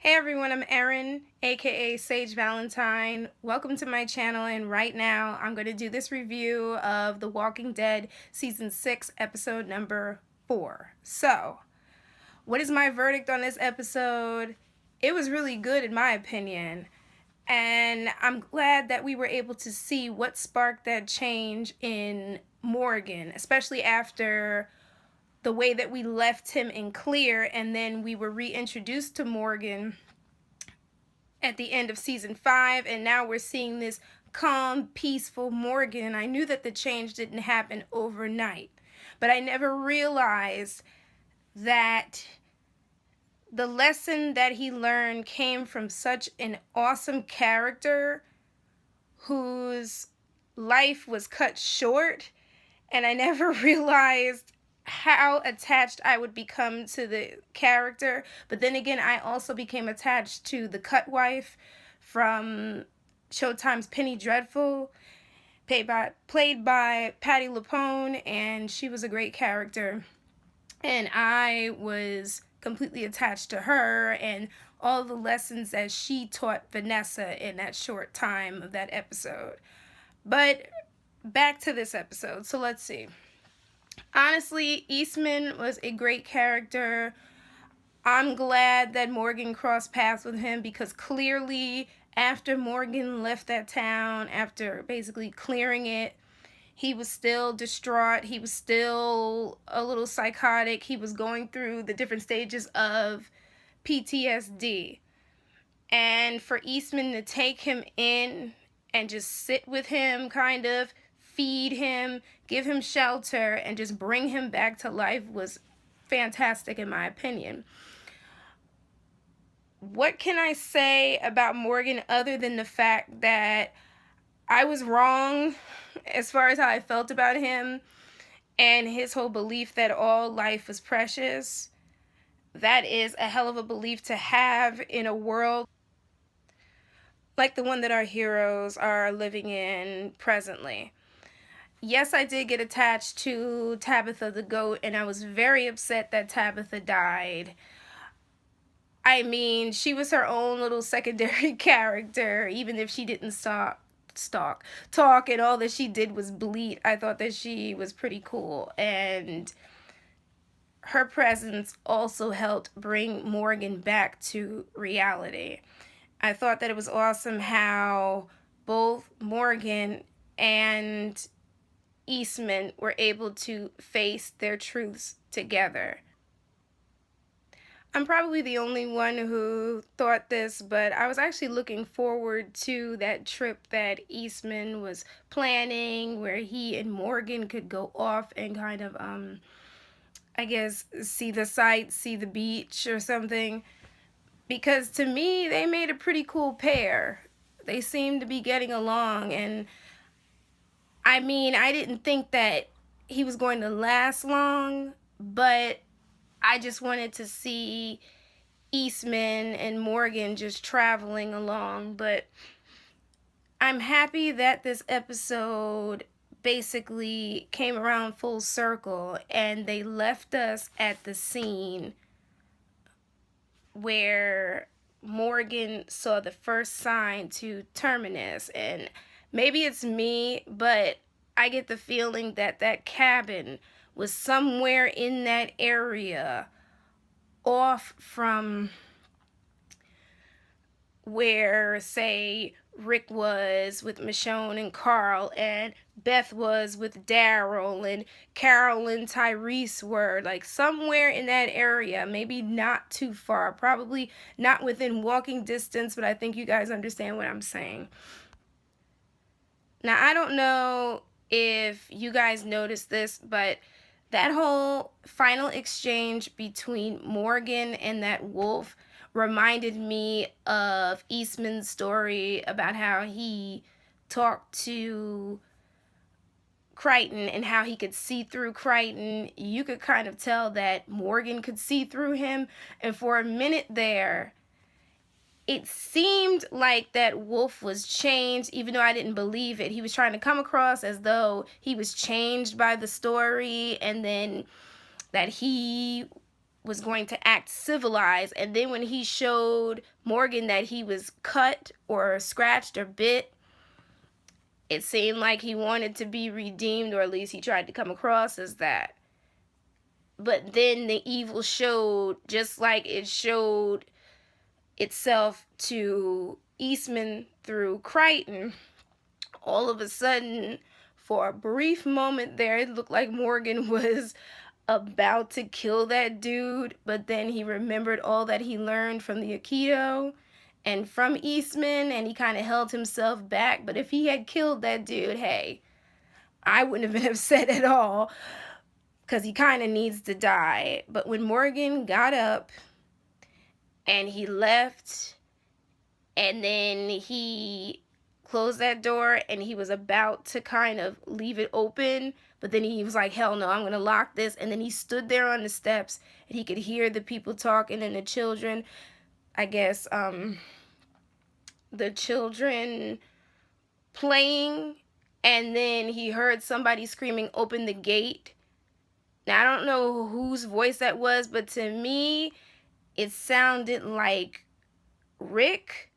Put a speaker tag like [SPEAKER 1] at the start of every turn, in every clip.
[SPEAKER 1] Hey everyone, I'm Erin, aka Sage Valentine. Welcome to my channel, and right now I'm going to do this review of The Walking Dead Season 6, Episode number 4. So, what is my verdict on this episode? It was really good in my opinion, and I'm glad that we were able to see what sparked that change in Morgan, especially after the way that we left him in clear and then we were reintroduced to Morgan at the end of season 5, and now we're seeing this calm, peaceful Morgan. I knew that the change didn't happen overnight, but I never realized that the lesson that he learned came from such an awesome character whose life was cut short, and I never realized how attached I would become to the character. But then again, I also became attached to the cut wife from Showtime's Penny Dreadful, played by Patti LuPone, and she was a great character. And I was completely attached to her and all the lessons that she taught Vanessa in that short time of that episode. But back to this episode. So let's see. Honestly, Eastman was a great character. I'm glad that Morgan crossed paths with him, because clearly after Morgan left that town, after basically clearing it, he was still distraught. He was still a little psychotic. He was going through the different stages of PTSD. And for Eastman to take him in and just sit with him, kind of feed him, give him shelter, and just bring him back to life was fantastic in my opinion. What can I say about Morgan other than the fact that I was wrong as far as how I felt about him and his whole belief that all life was precious? That is a hell of a belief to have in a world like the one that our heroes are living in presently. Yes, I did get attached to Tabitha the goat, and I was very upset that Tabitha died. I mean, she was her own little secondary character, even if she didn't talk, and all that she did was bleat. I thought that she was pretty cool, and her presence also helped bring Morgan back to reality. I thought that it was awesome how both Morgan and Eastman were able to face their truths together. I'm probably the only one who thought this, but I was actually looking forward to that trip that Eastman was planning, where he and Morgan could go off and kind of, I guess, see the sights, see the beach or something. Because to me, they made a pretty cool pair. They seemed to be getting along, and I mean, I didn't think that he was going to last long, but I just wanted to see Eastman and Morgan just traveling along. But I'm happy that this episode basically came around full circle and they left us at the scene where Morgan saw the first sign to Terminus. And maybe it's me, but I get the feeling that that cabin was somewhere in that area, off from where, say, Rick was with Michonne and Carl, and Beth was with Daryl, and Carol and Tyrese were, like, somewhere in that area, maybe not too far, probably not within walking distance, but I think you guys understand what I'm saying. Now, I don't know if you guys noticed this, but that whole final exchange between Morgan and that wolf reminded me of Eastman's story about how he talked to Crichton and how he could see through Crichton. You could kind of tell that Morgan could see through him, and for a minute there, it seemed like that wolf was changed, even though I didn't believe it. He was trying to come across as though he was changed by the story, and then that he was going to act civilized, and then when he showed Morgan that he was cut or scratched or bit, it seemed like he wanted to be redeemed, or at least he tried to come across as that. But then the evil showed, just like it showed itself to Eastman through Crichton. All of a sudden, for a brief moment there, it looked like Morgan was about to kill that dude, but then he remembered all that he learned from the Aikido and from Eastman, and he kind of held himself back. But if he had killed that dude, hey, I wouldn't have been upset at all, because he kind of needs to die. But when Morgan got up and he left, and then he closed that door and he was about to kind of leave it open, but then he was like, hell no, I'm gonna lock this. And then he stood there on the steps and he could hear the people talking and the children, I guess, the children playing, and then he heard somebody screaming, open the gate. Now, I don't know whose voice that was, but to me, it sounded like Rick,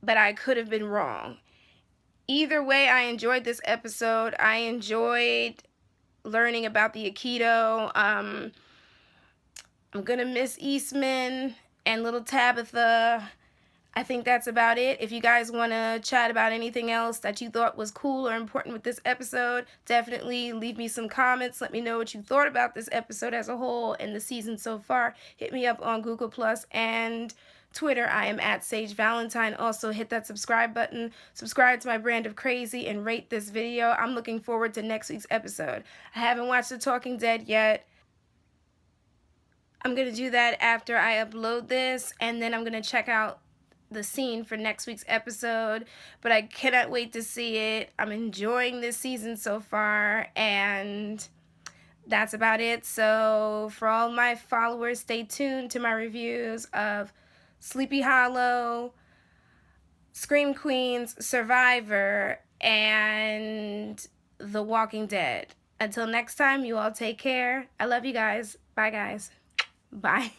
[SPEAKER 1] but I could have been wrong. Either way, I enjoyed this episode. I enjoyed learning about the Aikido. I'm gonna miss Eastman and little Tabitha. I think that's about it. If you guys want to chat about anything else that you thought was cool or important with this episode, definitely leave me some comments. Let me know what you thought about this episode as a whole and the season so far. Hit me up on Google Plus and Twitter. I am at Sage Valentine. Also, hit that subscribe button. Subscribe to my brand of crazy and rate this video. I'm looking forward to next week's episode. I haven't watched The Talking Dead yet. I'm going to do that after I upload this, and then I'm going to check out the scene for next week's episode, but I cannot wait to see it. I'm enjoying this season so far, and that's about it. So for all my followers, stay tuned to my reviews of Sleepy Hollow, Scream Queens, Survivor, and The Walking Dead. Until next time, you all take care. I love you guys. Bye, guys. Bye.